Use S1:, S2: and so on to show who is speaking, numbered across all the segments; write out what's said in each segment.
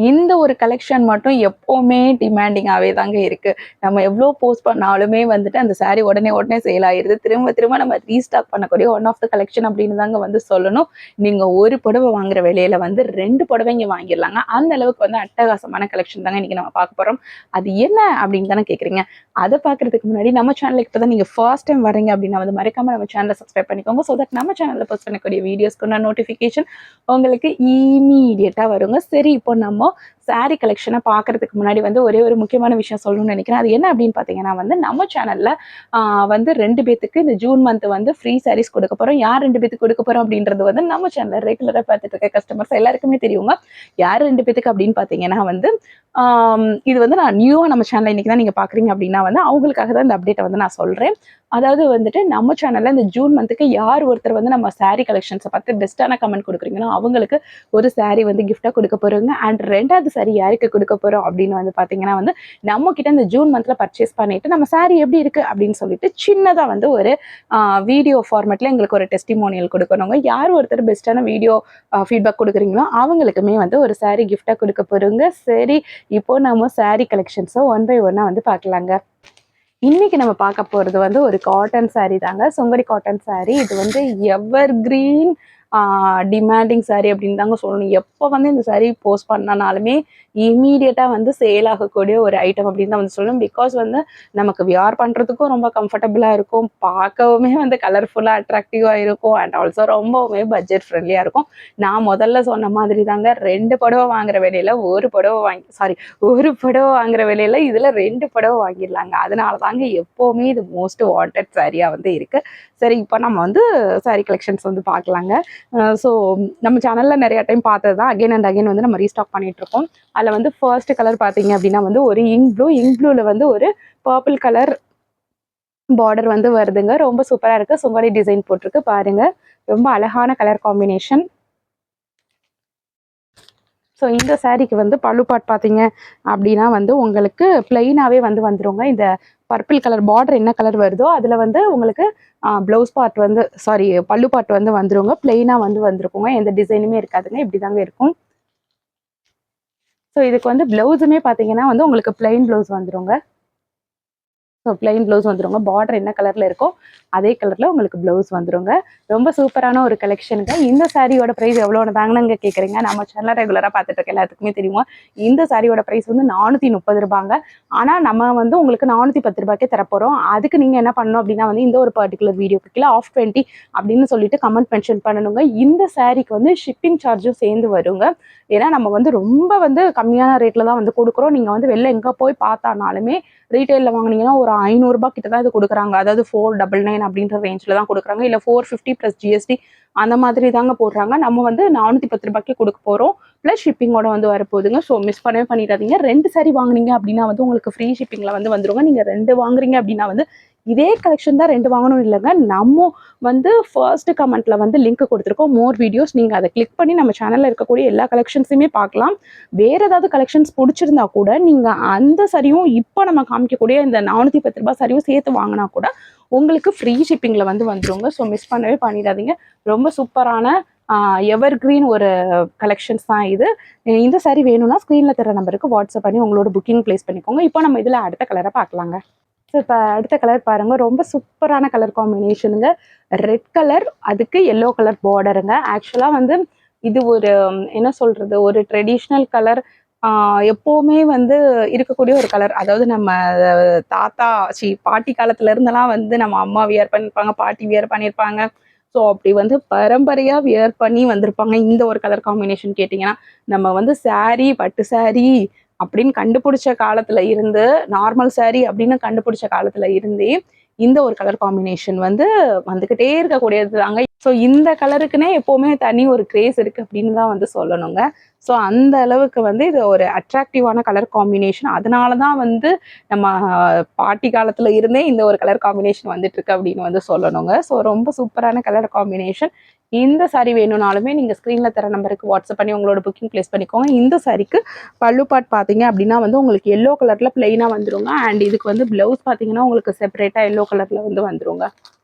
S1: இந்த ஒரு கலெக்ஷன் மட்டும் எப்பவுமே டிமாண்டிங்காவே தாங்க இருக்கு. நம்ம எவ்வளோ போஸ்ட் பண்ணாலுமே வந்துட்டு அந்த சாரி உடனே உடனே சேல் ஆயிருது. திரும்ப திரும்ப நம்ம ரீஸ்டாக் பண்ணக்கூடிய ஒன் ஆஃப் த கலெக்ஷன் அப்படின்னு தாங்க வந்து சொல்லணும். நீங்க ஒரு புடவை வாங்குற விலையில வந்து 2 புடவைங்க வாங்கிடலாங்க. அந்த அளவுக்கு வந்து அட்டகாசமான கலெக்ஷன் தாங்க இன்னைக்கு நம்ம பார்க்க போறோம். அது என்ன அப்படின்னு தானே கேக்குறீங்க. அதை பார்க்கறதுக்கு முன்னாடி நம்ம சேனலுக்கு இப்பதான் நீங்க ஃபர்ஸ்ட் டைம் வரீங்க அப்படின்னா வந்து மறக்காம நம்ம சேனலை சப்ஸ்கிரைப் பண்ணிக்கோங்க. ஸோ தட் நம்ம சேனல்ல போஸ்ட் பண்ணக்கூடிய வீடியோஸ்க்கு நோட்டிஃபிகேஷன் உங்களுக்கு இமீடியட்டா வருங்க. சரி, இப்போ நம்ம சாரி கலெக்ஷனை பார்க்கறதுக்கு முன்னாடி வந்து ஒரே ஒரு முக்கியமான விஷயம் சொல்லணும்னு நினைக்கிறேன். அது என்ன அப்படின்னு பார்த்தீங்கன்னா வந்து நம்ம சேனல்ல வந்து 2 பேத்துக்கு இந்த ஜூன் மந்த் வந்து ஃப்ரீ சாரீஸ் கொடுக்க போறோம். யார் 2 பேத்துக்கு கொடுக்க போறோம் அப்படின்றது வந்து நம்ம சேனல்ல ரெகுலரா பார்த்துட்டு இருக்க கஸ்டமர்ஸ் எல்லாருக்குமே தெரியுங்க. யார் 2 பேத்துக்கு அப்படின்னு பார்த்தீங்கன்னா வந்து இது வந்து நான் நியூவா நம்ம சேனல் இன்னைக்கு தான் நீங்க பாக்குறீங்க அப்படின்னா வந்து அவங்களுக்காக தான் இந்த அப்டேட்டை வந்து நான் சொல்றேன். அதாவது வந்துட்டு நம்ம சேனல்ல இந்த ஜூன் மந்த்துக்கு யார் ஒருத்தர் வந்து நம்ம சாரி கலெக்ஷன்ஸை பார்த்து பெஸ்ட்டான கமெண்ட் கொடுக்குறீங்களோ அவங்களுக்கு ஒரு சாரி வந்து கிஃப்டா கொடுக்க போறோங்க. அண்ட் 2வது சாரி யாருக்கு கொடுக்க போறோம் அப்படின்னு வந்து பாத்தீங்கன்னா வந்து நம்ம கிட்ட இந்த ஜூன் மந்த்ல பர்ச்சேஸ் பண்ணிட்டு நம்ம சாரி எப்படி இருக்கு அப்படின்னு சொல்லிட்டு சின்னதா வந்து ஒரு வீடியோ ஃபார்மேட்ல எங்களுக்கு ஒரு டெஸ்டிமோனியல் கொடுக்கணுங்க. யார் ஒருத்தர் பெஸ்ட்டான வீடியோ ஃபீட்பேக் கொடுக்குறீங்களோ அவங்களுக்குமே வந்து ஒரு சாரி கிஃப்டா கொடுக்க போறோங்க. சரி, இப்போ நம்ம சாரி கலெக்ஷன்ஸை ஒன் பை ஒன்னா வந்து பார்க்கலாங்க. இன்னைக்கு நம்ம பார்க்க போறது வந்து ஒரு காட்டன் சாரி தாங்க. Sungudi cotton sorry. இது வந்து எவர் கிரீன் டிமாண்டிங் சாரி அப்படின்னு தாங்க சொல்லணும். எப்போ வந்து இந்த சாரி போஸ்ட் பண்ணனாலுமே இமீடியட்டா வந்து சேல் ஆகக்கூடிய ஒரு ஐட்டம் அப்படின்னு தான் வந்து சொல்லணும். பிகாஸ் வந்து நமக்கு வியர் பண்றதுக்கும் ரொம்ப கம்ஃபர்டபுளா இருக்கும், பார்க்கவுமே வந்து கலர்ஃபுல்லா அட்ராக்டிவா இருக்கும், அண்ட் ஆல்சோ ரொம்பவுமே பட்ஜெட் ஃப்ரெண்ட்லியா இருக்கும். நான் முதல்ல சொன்ன மாதிரி தாங்க 2 புடவை வாங்குற விலையில ஒரு புடவை வாங்குற விலையில இதுல 2 புடவை வாங்கிடலாங்க. அதனால தாங்க எப்பவுமே இது மோஸ்ட் வாண்டட் சாரியா வந்து இருக்கு. சரி, இப்போ நம்ம வந்து சாரி கலெக்ஷன்ஸ் வந்து பார்க்கலாங்க. ஸோ நம்ம சேனலில் நிறைய டைம் பார்த்தது தான் அகைன் அண்ட் அகைன் வந்து நம்ம ரீஸ்டாக் பண்ணிட்டு இருக்கோம். அதில் வந்து ஃபர்ஸ்ட் கலர் பார்த்தீங்க அப்படின்னா வந்து ஒரு இங்க் ப்ளூவில் வந்து ஒரு பர்பிள் கலர் பார்டர் வந்து வருதுங்க. ரொம்ப சூப்பராக இருக்குது. சுங்கடி டிசைன் போட்டிருக்கு பாருங்க. ரொம்ப அழகான கலர் காம்பினேஷன். ஸோ இந்த சாரீக்கு வந்து பல்லு பாட் பார்த்தீங்க அப்படின்னா வந்து உங்களுக்கு பிளெயினாகவே வந்து வந்துருங்க. இந்த பர்பிள் கலர் பார்டர் என்ன கலர் வருதோ அதில் வந்து உங்களுக்கு ப்ளவுஸ் பார்ட் வந்து பல்லு பார்ட் வந்து வந்துருங்க. பிளெயினாக வந்து வந்துருக்குங்க. எந்த டிசைனுமே இருக்காதுங்க. இப்படி தாங்க இருக்கும். ஸோ இதுக்கு வந்து ப்ளவுஸுமே பார்த்தீங்கன்னா வந்து உங்களுக்கு பிளெயின் ப்ளவுஸ் வந்துருங்க. ஸோ பிளைன் ப்ளவுஸ் வந்துருங்க. பார்டர் என்ன கலரில் இருக்கோ அதே கலரில் உங்களுக்கு ப்ளவுஸ் வந்துருங்க. ரொம்ப சூப்பரான ஒரு கலெக்ஷனுங்க. இந்த சாரியோட ப்ரைஸ் எவ்வளோன்னு தாங்கன்னு கேட்குறீங்க. நம்ம சேனல் ரெகுலராக பார்த்துட்டு இருக்க எல்லாத்துக்குமே தெரியுமா, இந்த சாரியோட ப்ரைஸ் வந்து 430 ரூபாங்க. ஆனால் நம்ம வந்து உங்களுக்கு 410 ரூபாய்க்கே தரப்போகிறோம். அதுக்கு நீங்கள் என்ன பண்ணணும் அப்படின்னா வந்து இந்த ஒரு பர்டிகுலர் வீடியோக்கு கீழே ஆஃப் 20 அப்படின்னு சொல்லிட்டு கமெண்ட் மென்ஷன் பண்ணணுங்க. இந்த சாரிக்கு வந்து ஷிப்பிங் சார்ஜும் சேர்ந்து வருங்க. ஏன்னா நம்ம வந்து ரொம்ப வந்து கம்மியான ரேட்டில் தான் வந்து கொடுக்குறோம். நீங்கள் வந்து வெளில எங்கே போய் பார்த்தானாலுமே ரீட்டைலில் வாங்கினீங்கன்னா ஒரு 500 ரூபாய் கிட்ட தான் இது கொடுக்குறாங்க. அதாவது 499 அப்படின்ற ரேஞ்சில் தான் கொடுக்குறாங்க. இல்லை 450 + GST அந்த மாதிரி தாங்க போடுறாங்க. நம்ம வந்து 410 ரூபாய்க்கே கொடுக்க போகிறோம். ப்ளஸ் ஷிப்பிங்கோட வந்து வரப்போகுதுங்க. ஸோ மிஸ் பண்ணவே பண்ணிடாதீங்க. 2 சாரி வாங்குனீங்க அப்படின்னா வந்து உங்களுக்கு ஃப்ரீ ஷிப்பிங்கில் வந்து வந்துருங்க. நீங்கள் 2 வாங்குறீங்க அப்படின்னா வந்து இதே கலெக்ஷன் தான் 2 வாங்கணும் இல்லைங்க. நம்ம வந்து ஃபர்ஸ்ட் கமெண்ட்ல வந்து லிங்க் கொடுத்துருக்கோம், மோர் வீடியோஸ். நீங்கள் அதை கிளிக் பண்ணி நம்ம சேனலில் இருக்கக்கூடிய எல்லா கலெக்ஷன்ஸுமே பார்க்கலாம். வேறு ஏதாவது கலெக்ஷன்ஸ் பிடிச்சிருந்தா கூட நீங்கள் அந்த சரியும் இப்போ நம்ம காமிக்கக்கூடிய இந்த 410 ரூபாய் சரியும் சேர்த்து வாங்கினா கூட உங்களுக்கு ஃப்ரீ ஷிப்பிங்கில் வந்து வந்துருங்க. ஸோ மிஸ் பண்ணவே பண்ணிடாதீங்க. ரொம்ப சூப்பரான எவர் கிரீன் ஒரு கலெக்ஷன்ஸ் தான் இது. இந்த சாரி வேணும்னா ஸ்க்ரீனில் தர நம்பருக்கு வாட்ஸ்அப் பண்ணி உங்களோட புக்கிங் ப்ளேஸ் பண்ணிக்கோங்க. இப்போ நம்ம இதில் அடுத்த கலரை பார்க்கலாங்க. ஸோ இப்போ அடுத்த கலர் பாருங்க. ரொம்ப சூப்பரான கலர் காம்பினேஷனுங்க. ரெட் கலர், அதுக்கு எல்லோ கலர் பார்டருங்க. ஆக்சுவலாக வந்து இது ஒரு என்ன சொல்றது, ஒரு ட்ரெடிஷ்னல் கலர். எப்போவுமே வந்து இருக்கக்கூடிய ஒரு கலர். அதாவது நம்ம பாட்டி காலத்துல இருந்தெல்லாம் வந்து நம்ம அம்மா வியர் பண்ணியிருப்பாங்க, பாட்டி வியர் பண்ணியிருப்பாங்க. ஸோ அப்படி வந்து பரம்பரையாக வியர் பண்ணி வந்திருப்பாங்க. இந்த ஒரு கலர் காம்பினேஷன் கேட்டிங்கன்னா நம்ம வந்து சாரி, பட்டு சாரி அப்படின்னு கண்டுபிடிச்ச காலத்துல இருந்து, நார்மல் சாரி அப்படின்னு கண்டுபிடிச்ச காலத்துல இருந்தே இந்த ஒரு கலர் காம்பினேஷன் வந்து வந்துகிட்டே இருக்கக்கூடியது தாங்க. ஸோ இந்த கலருக்குன்னே எப்போவுமே தனி ஒரு கிரேஸ் இருக்கு அப்படின்னு தான் வந்து சொல்லணுங்க. ஸோ அந்த அளவுக்கு வந்து இது ஒரு அட்ராக்டிவான கலர் காம்பினேஷன். அதனால தான் வந்து நம்ம பாட்டி காலத்துல இருந்தே இந்த ஒரு கலர் காம்பினேஷன் வந்துட்டு இருக்கு அப்படின்னு வந்து சொல்லணுங்க. ஸோ ரொம்ப சூப்பரான கலர் காம்பினேஷன். இந்த சாரி வேணும்னாலுமே நீங்க ஸ்க்ரீன்ல தர நம்பருக்கு வாட்ஸ்அப் பண்ணி உங்களோட புக்கிங் பிளேஸ் பண்ணிக்கோங்க. இந்த சாரிக்கு பல்லு பார்ட் பார்த்தீங்க அப்படின்னா வந்து உங்களுக்கு எல்லோ கலர்ல பிளெயினா வந்துருங்க. அண்ட் இதுக்கு வந்து பிளவுஸ் பார்த்தீங்கன்னா உங்களுக்கு செப்பரேட்டா எல்லோ கலர்ல வந்து வந்துருங்க.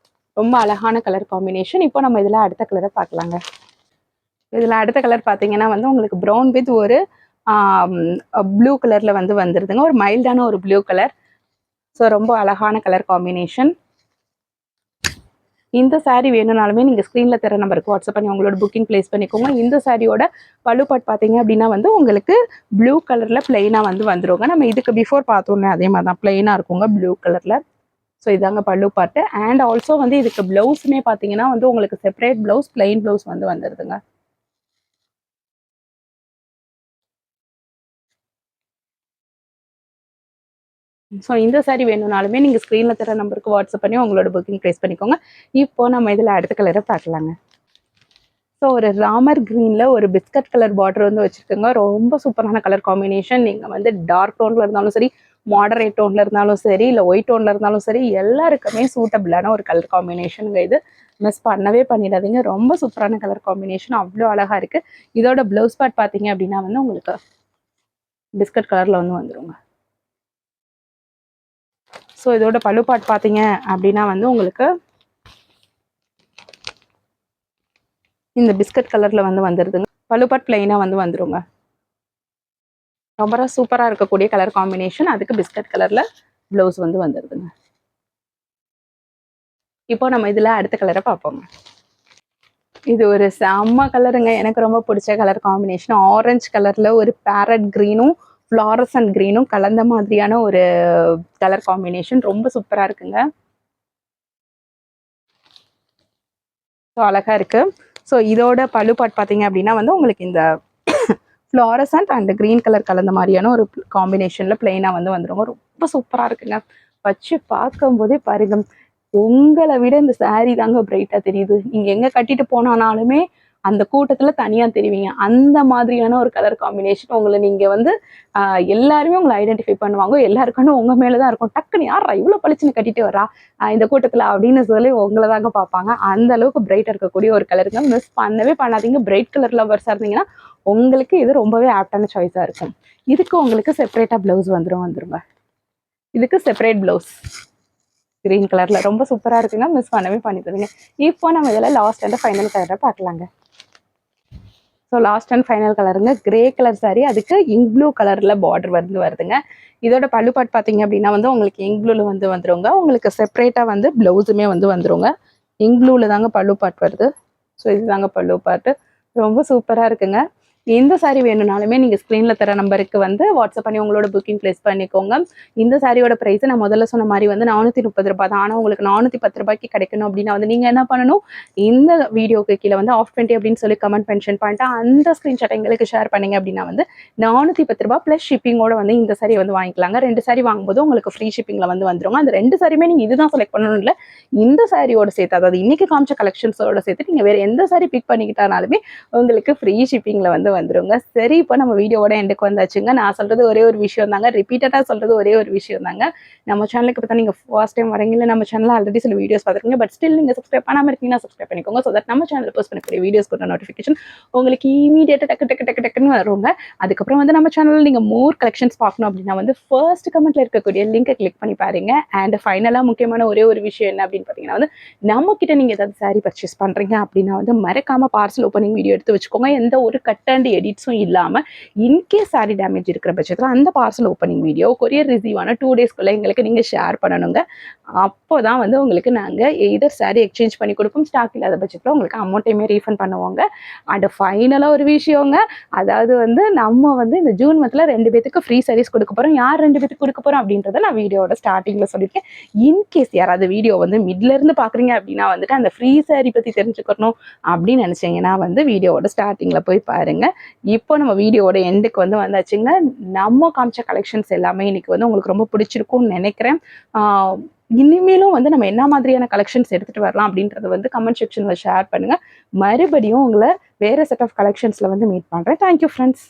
S1: ரொம்ப அழகான கலர் காம்பினேஷன். இப்போ நம்ம இதில் அடுத்த கலரை பார்க்கலாங்க. இதில் அடுத்த கலர் பார்த்தீங்கன்னா வந்து உங்களுக்கு ப்ரௌன் வித் ஒரு ப்ளூ கலரில் வந்து வந்துடுதுங்க. ஒரு மைல்டான ஒரு ப்ளூ கலர். ஸோ ரொம்ப அழகான கலர் காம்பினேஷன். இந்த சாரீ வேணும்னாலுமே நீங்கள் ஸ்க்ரீனில் தர நம்பருக்கு வாட்ஸ்அப் பண்ணி உங்களோட புக்கிங் ப்ளேஸ் பண்ணிக்கோங்க. இந்த சாரியோட பழுப்பாட் பார்த்தீங்க அப்படின்னா வந்து உங்களுக்கு ப்ளூ கலரில் பிளெயினாக வந்து வந்துருங்க. நம்ம இதுக்கு பிஃபோர் பார்த்தோன்னே அதே மாதிரி தான் பிளெயினாக இருக்குங்க ப்ளூ கலரில். ஸோ இதாங்க பல்லு பார்ட்டு. அண்ட் ஆல்சோ வந்து இதுக்கு ப்ளவுஸுமே பார்த்தீங்கன்னா வந்து உங்களுக்கு செப்பரேட் ப்ளவுஸ், பிளெயின் ப்ளவுஸ் வந்து வந்துடுதுங்க. ஸோ இந்த சாரீ வேணும்னாலுமே நீங்கள் ஸ்க்ரீனில் தர நம்பருக்கு வாட்ஸ்அப் பண்ணி உங்களோட புக்கிங் ப்ளேஸ் பண்ணிக்கோங்க. இப்போ நம்ம இதில் அடுத்த கலரை பார்க்கலாங்க. ஸோ ஒரு ராமர் க்ரீனில் ஒரு பிஸ்கட் கலர் பார்டர் வந்து வச்சுருக்கோங்க. ரொம்ப சூப்பரான கலர் காம்பினேஷன். நீங்கள் வந்து டார்க் டோனில் இருந்தாலும் சரி, மாடரேட் டோனில் இருந்தாலும் சரி, இல்லை ஒயிட் டோனில் இருந்தாலும் சரி, எல்லாருக்குமே சூட்டபிளான ஒரு கலர் காம்பினேஷனுங்க இது. மிஸ் பண்ணவே பண்ணிடாதீங்க. ரொம்ப சூப்பரான கலர் காம்பினேஷன், அவ்வளோ அழகாக இருக்குது. இதோட ப்ளவுஸ் பார்ட் பார்த்தீங்க அப்படின்னா வந்து உங்களுக்கு பிஸ்கட் கலரில் வந்து வந்துருங்க. ஸோ இதோட பல்லு பார்ட் பார்த்தீங்க அப்படின்னா வந்து உங்களுக்கு இந்த பிஸ்கட் கலரில் வந்து வந்துடுதுங்க. பல்லு பார்ட் பிளெயினாக வந்து வந்துருங்க. ரொம்ப சூப்பராக இருக்கக்கூடிய கலர் காம்பினேஷன். அதுக்கு பிஸ்கட் கலரில் ப்ளவுஸ் வந்து வந்துடுதுங்க. இப்போ நம்ம இதில் அடுத்த கலரை பார்ப்போங்க. இது ஒரு செம்ம கலருங்க. எனக்கு ரொம்ப பிடிச்ச கலர் காம்பினேஷன். ஆரஞ்சு கலரில் ஒரு பேரட் க்ரீனும் ஃப்ளாரசன்ட் க்ரீனும் கலந்த மாதிரியான ஒரு கலர் காம்பினேஷன். ரொம்ப சூப்பராக இருக்குங்க. ஸோ அழகாக இருக்குது. ஸோ இதோட பல்லு பார்ட் பார்த்தீங்க அப்படின்னா வந்து உங்களுக்கு இந்த ஃப்ளாரசன்ட் அண்ட் க்ரீன் கலர் கலந்த மாதிரியான ஒரு காம்பினேஷனில் பிளெயினாக வந்து வந்துடுங்க. ரொம்ப சூப்பராக இருக்குங்க. வச்சு பார்க்கும்போதே பாருங்க, உங்களை விட இந்த சாரீ தாங்க பிரைட்டாக தெரியுது. நீங்கள் எங்கே கட்டிட்டு போனாலுமே அந்த கூட்டத்தில் தனியாக தெரிவிங்க. அந்த மாதிரியான ஒரு கலர் காம்பினேஷன். உங்களை நீங்கள் வந்து எல்லாருமே உங்களை ஐடென்டிஃபை பண்ணுவாங்க. எல்லாருக்கும் உங்கள் மேலே தான் இருக்கும். டக்குன்னு யாரா இவ்வளோ பளிச்சுன்னு கட்டிட்டு வரா இந்த கூட்டத்தில் அப்படின்னு சொல்லி உங்களை தாங்க பார்ப்பாங்க. அந்த அளவுக்கு பிரைட்டாக இருக்கக்கூடிய ஒரு கலருங்க. மிஸ் பண்ணவே பண்ணாதீங்க. பிரைட் கலர் லவர்ஸாக இருந்தீங்கன்னா உங்களுக்கு இது ரொம்பவே ஆப்டான சாய்ஸாக இருக்கும். இதுக்கு உங்களுக்கு செப்பரேட்டாக ப்ளவுஸ் வந்துருங்க. இதுக்கு செப்பரேட் ப்ளவுஸ் கிரீன் கலரில் ரொம்ப சூப்பராக இருக்குங்க. மிஸ் பண்ணவே பண்ணிடுங்க. இப்போ நம்ம இதில் லாஸ்ட் அண்ட் ஃபைனல் கலரை பார்க்கலாங்க. ஸோ லாஸ்ட் அண்ட் ஃபைனல் கலருங்க கிரே கலர் சாரீ. அதுக்கு இங்க் ப்ளூ கலரில் பார்டர் வந்து வருதுங்க. இதோட பல்லு பார்ட் பார்த்தீங்க அப்படின்னா வந்து உங்களுக்கு இங்க் ப்ளூவில் வந்து வந்துருங்க. உங்களுக்கு செப்பரேட்டாக வந்து ப்ளவுஸுமே வந்து வந்துருங்க. இங்க் ப்ளூவில் தாங்க பல்லு பார்ட் வருது. ஸோ இது தாங்க பல்லு பார்ட்டு. ரொம்ப சூப்பராக இருக்குங்க. எந்த சாரீ வேணும்னாலுமே நீங்கள் ஸ்க்ரீனில் தர நம்பருக்கு வந்து வாட்ஸ்அப் பண்ணி உங்களோட புக்கிங் ப்ளேஸ் பண்ணிக்கோங்க. இந்த சாரியோட ப்ரைஸ் நான் முதல்ல சொன்ன மாதிரி வந்து 430 ரூபாய் தான். ஆனால் உங்களுக்கு 410 ரூபாய்க்கு கிடைக்கணும் அப்படின்னா வந்து நீங்கள் என்ன பண்ணணும், இந்த வீடியோக்கு கீழே வந்து ஆஃப் 20 அப்படின்னு சொல்லி கமெண்ட் மென்ஷன் பண்ணிட்டு அந்த ஸ்க்ரீன்ஷாட் எங்களுக்கு ஷேர் பண்ணீங்க அப்படின்னா வந்து 410 ரூபாய் ப்ளஸ் ஷிப்பிங்கோட வந்து இந்த சாரி வந்து வாங்கிக்கலாங்க. 2 சாரி வாங்கும்போது உங்களுக்கு ஃப்ரீ ஷிப்பிங்கில் வந்து வந்துருங்க. அந்த 2 சாரியுமே நீங்கள் இதுதான் செலக்ட் பண்ணணும் இல்லை, இந்த சாரியோட சேர்த்து, அதாவது இன்னைக்கு காமிச்ச கலெக்ஷன்ஸோட சேர்த்து நீங்கள் வேறு எந்த சாரி பிக் பண்ணிக்கிட்டாலுமே உங்களுக்கு ஃப்ரீ ஷிப்பிங்கில் வந்து வந்துருங்க. சரி, இப்போ நம்ம வீடியோவோட எண்டுக்கு வந்தாச்சுங்க. நான் சொல்கிறது ஒரே ஒரு விஷயம் தாங்க, ரிப்பீட்டடாக சொல்கிறது ஒரே ஒரு விஷயம் தாங்க. நம்ம சேனலுக்கு பார்த்தா நீங்கள் ஃபர்ஸ்ட் டைம் வரீங்களா, நம்ம சேனலில் ஆல்ரெடி சில வீடியோஸ் பார்த்துருக்கீங்க. பட் ஸ்டில் நீங்கள் சப்ஸ்கிரைப் பண்ணாமல் இருக்கீங்கன்னா சப்ஸ்கிரைப் பண்ணிக்கோங்க. ஸோ தட் நம்ம சேனலில் போஸ்ட் பண்ணக்கூடிய வீடியோஸ் கூட நோட்டிஃபிகேஷன் உங்களுக்கு இமீடியட்டாக டக்குன்னு வருங்க. அதுக்கப்புறம் வந்து நம்ம சேனலில் நீங்கள் மோர் கலெக்ஷன்ஸ் பார்க்கணும் அப்படின்னா வந்து ஃபர்ஸ்ட் கமெண்ட்டில் இருக்கக்கூடிய லிங்கை கிளிக் பண்ணி பாருங்க. அண்ட் ஃபைனலாக முக்கியமான ஒரே ஒரு விஷயம் என்ன அப்படின்னு பார்த்தீங்கன்னா வந்து நம்ம கிட்ட நீங்கள் ஏதாவது சாரீ பர்ச்சேஸ் பண்ணுறீங்க அப்படின்னா வந்து மறக்காமல் பார்சல் ஓப்பனிங் வீடியோ எடுத்து வச்சுக்கோங்க. எந்த ஒரு கட் அண்ட் எடிட்ஸும் இல்லாமல் இன்கேஸ் சாரி டேமேஜ் இருக்கிற பட்சத்தில் அந்த parcel opening video courier receive ஆன 2 டேஸ்க்குள்ளே எங்களுக்கு நீங்கள் ஷேர் பண்ணணுங்க. அப்போ தான் வந்து உங்களுக்கு நாங்கள் எதர் சாரி எக்ஸ்சேஞ்ச் பண்ணி கொடுப்போம். ஸ்டாக் இல்லாத பட்சத்தில் உங்களுக்கு அமௌண்ட்டையுமே ரீஃபண்ட் பண்ணுவாங்க. அண்ட் ஃபைனலாக ஒரு விஷயங்க, அதாவது வந்து நம்ம வந்து இந்த ஜூன் மந்தில் 2 பேத்துக்கு ஃப்ரீ சர்வீஸ் கொடுக்க போகிறோம். யார் 2 பேத்துக்கு கொடுக்க போகிறோம் அப்படின்றத நான் வீடியோட ஸ்டார்டிங்கில் சொல்லியிருக்கேன். இன்கேஸ் யாராவது வீடியோ வந்து மிட்லேருந்து பார்க்குறீங்க அப்படின்னா வந்துட்டு அந்த ஃப்ரீ சாரி பற்றி தெரிஞ்சுக்கணும் அப்படின்னு நினச்சிங்கன்னா வந்து வீடியோவோட ஸ்டார்டிங்கில் போய் பாருங்கள். இப்போ நம்ம வீடியோவோட எண்டுக்கு வந்து வந்தாச்சுங்க. நம்ம காமிச்ச கலெக்ஷன்ஸ் எல்லாமே இன்னைக்கு வந்து உங்களுக்கு ரொம்ப பிடிச்சிருக்கும்னு நினைக்கிறேன். இனிமேலும் வந்து நம்ம என்ன மாதிரியான கலெக்ஷன்ஸ் எடுத்துகிட்டு வரலாம் அப்படின்றத வந்து கமெண்ட் செக்ஷனில் ஷேர் பண்ணுங்கள். மறுபடியும் உங்களை வேறு செட் ஆஃப் கலெக்ஷன்ஸில் வந்து மீட் பண்ணுறேன். Thank you friends.